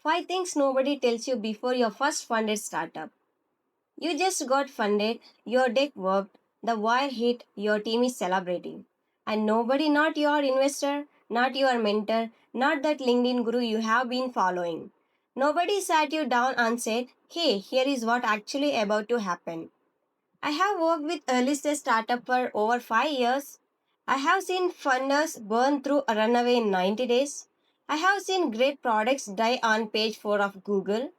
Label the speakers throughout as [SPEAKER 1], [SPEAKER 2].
[SPEAKER 1] 5 things nobody tells you before your first funded startup. You just got funded, your deck worked, the wire hit, your team is celebrating. And nobody, not your investor, not your mentor, not that LinkedIn guru you have been following. Nobody sat you down and said, hey, here is what actually about to happen. I have worked with early stage startup for over 5 years. I have seen funders burn through a runaway in 90 days. I have seen great products die on page 4 of Google.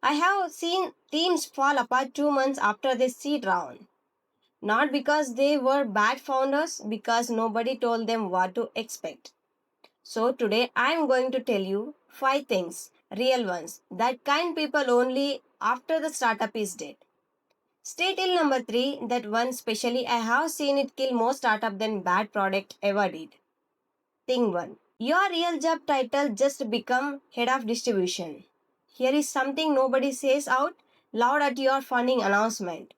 [SPEAKER 1] I have seen teams fall apart 2 months after the seed round. Not because they were bad founders, because nobody told them what to expect. So today I am going to tell you 5 things, real ones, that kind people only after the startup is dead. Stay till number 3, that one specially I have seen it kill more startup than bad product ever did. Thing 1. Your real job title just become head of distribution. Here is something nobody says out loud at your funding announcement.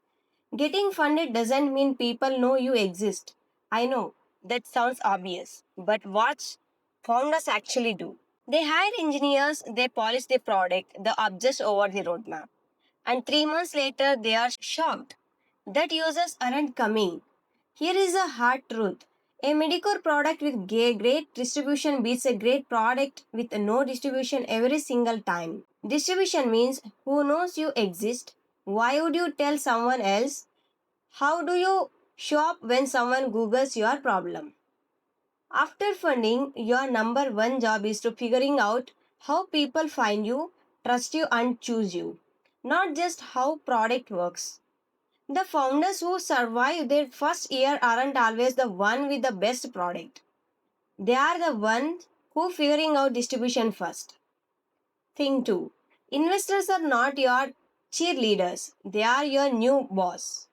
[SPEAKER 1] Getting funded doesn't mean people know you exist. I know that sounds obvious, but watch founders actually do. They hire engineers, they polish the product, they obsess over the roadmap. And 3 months later, they are shocked that users aren't coming. Here is a hard truth. A mediocre product with great distribution beats a great product with no distribution every single time. Distribution means who knows you exist. Why would you tell someone else? How do you show up when someone Googles your problem? After funding, your number one job is to figuring out how people find you, trust you and choose you. Not just how product works. The founders who survive their first year aren't always the one with the best product. They are the ones who figuring out distribution first. Thing 2. Investors are not your cheerleaders. They are your new boss.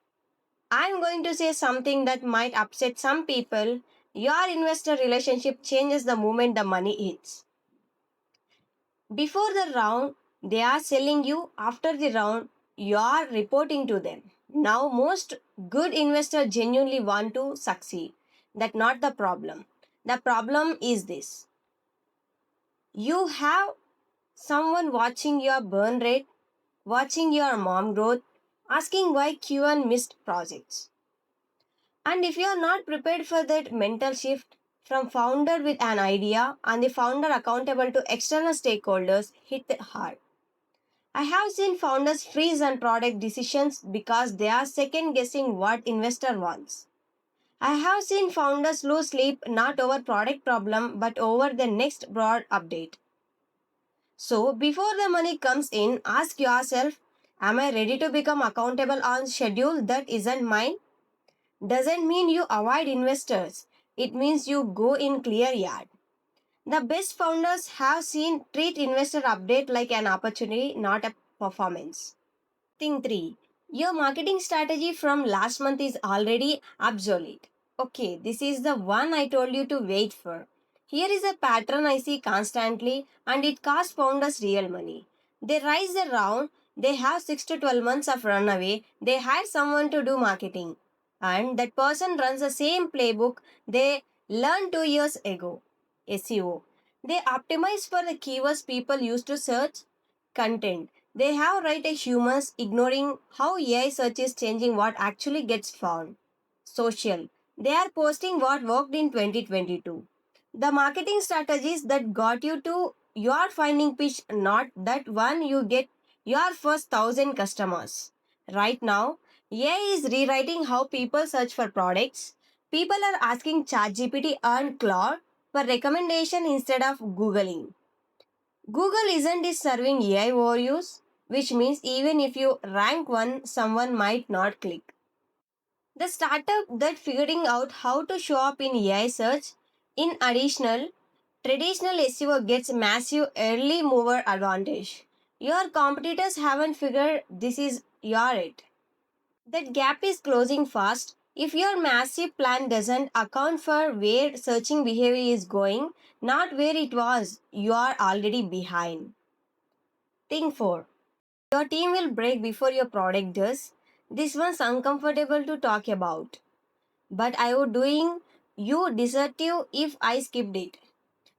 [SPEAKER 1] I'm going to say something that might upset some people. Your investor relationship changes the moment the money hits. Before the round, they are selling you. After the round, you are reporting to them. Now, most good investors genuinely want to succeed. That's not the problem. The problem is this: you have someone watching your burn rate, watching your mom growth, asking why Q1 missed projects. And if you are not prepared for that mental shift from founder with an idea and the founder accountable to external stakeholders, hit hard. I have seen founders freeze on product decisions because they are second guessing what investor wants. I have seen founders lose sleep not over product problem but over the next broad update. So before the money comes in, ask yourself, am I ready to become accountable on schedule that isn't mine? Doesn't mean you avoid investors. It means you go in clear yard. The best founders have seen treat investor update like an opportunity, not a performance. Thing 3. Your marketing strategy from last month is already obsolete. Okay, this is the one I told you to wait for. Here is a pattern I see constantly and it costs founders real money. They rise the round, they have 6 to 12 months of runaway, they hire someone to do marketing. And that person runs the same playbook they learned 2 years ago. SEO. They optimize for the keywords people used to search content. They have right as humans ignoring how AI search is changing what actually gets found. Social. They are posting what worked in 2022. The marketing strategies that got you to your finding pitch, not that one you get your first 1,000 customers. Right now, AI is rewriting how people search for products. People are asking ChatGPT and Claude for recommendation instead of Googling. Google isn't it serving AI overuse, which means even if you rank one, someone might not click. The startup that figuring out how to show up in AI search, in additional, traditional SEO gets massive early mover advantage. Your competitors haven't figured this is your it. That gap is closing fast. If your massive plan doesn't account for where searching behavior is going, not where it was, you are already behind. Thing 4. Your team will break before your product does. This one's uncomfortable to talk about. But I would doing you desertive if I skipped it.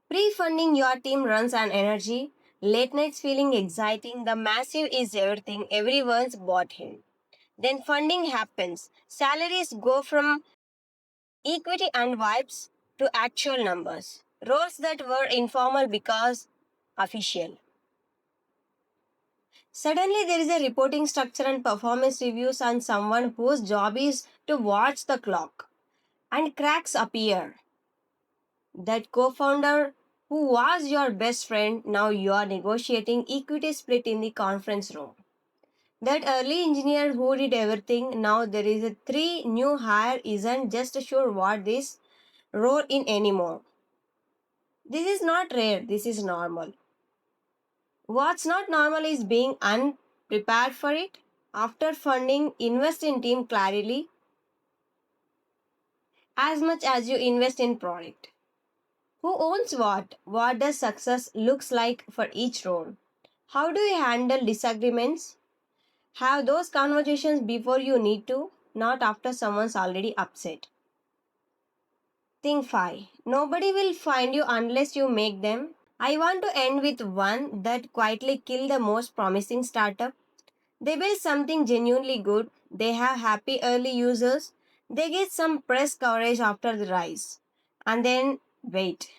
[SPEAKER 1] Pre-funding your team runs on energy. Late nights feeling exciting, the massive is everything, everyone's bought in. Then funding happens. Salaries go from equity and vibes to actual numbers. Roles that were informal because official. Suddenly, there is a reporting structure and performance reviews, and someone whose job is to watch the clock. And cracks appear. That co founder who was your best friend, now you are negotiating equity split in the conference room. That early engineer who did everything, now there is a three new hire isn't just sure what this role in anymore. This is not rare, this is normal. What's not normal is being unprepared for it. After funding, invest in team clarity as much as you invest in product. Who owns what? What does success looks like for each role? How do you handle disagreements? Have those conversations before you need to, not after someone's already upset. Thing 5. Nobody will find you unless you make them. I want to end with one that quietly killed the most promising startup. They build something genuinely good. They have happy early users. They get some press coverage after the rise. And then wait.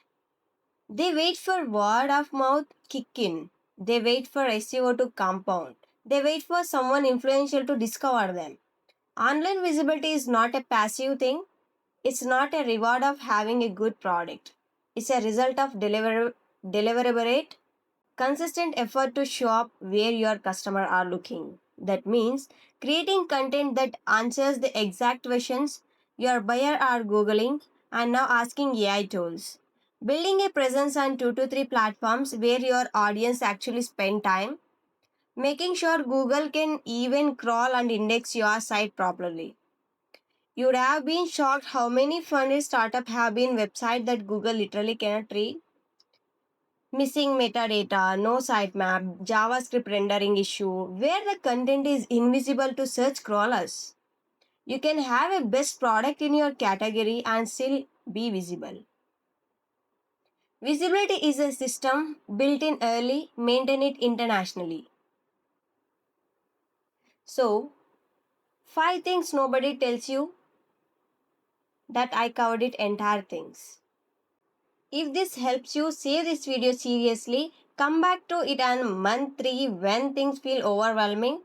[SPEAKER 1] They wait for word of mouth kick in. They wait for SEO to compound. They wait for someone influential to discover them. Online visibility is not a passive thing. It's not a reward of having a good product. It's a result of deliberate, consistent effort to show up where your customers are looking. That means creating content that answers the exact questions your buyer are googling and now asking AI tools. Building a presence on 2 to 3 platforms where your audience actually spend time. Making sure Google can even crawl and index your site properly. You'd have been shocked how many funded startups have been websites that Google literally cannot read. Missing metadata, no sitemap, JavaScript rendering issue, where the content is invisible to search crawlers. You can have a best product in your category and still be visible. Visibility is a system built in early, maintain it internationally. So, 5 things nobody tells you that I covered it entire things. If this helps you, save this video seriously. Come back to it on month 3 when things feel overwhelming.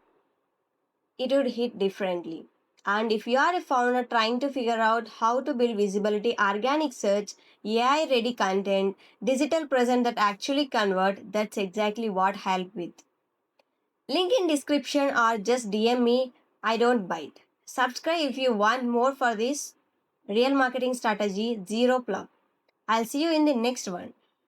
[SPEAKER 1] It would hit differently. And if you are a founder trying to figure out how to build visibility, organic search, AI ready content, digital presence that actually convert, that's exactly what help with. Link in description or just DM me. I don't bite. Subscribe if you want more for this real marketing strategy, zero plug. I'll see you in the next one.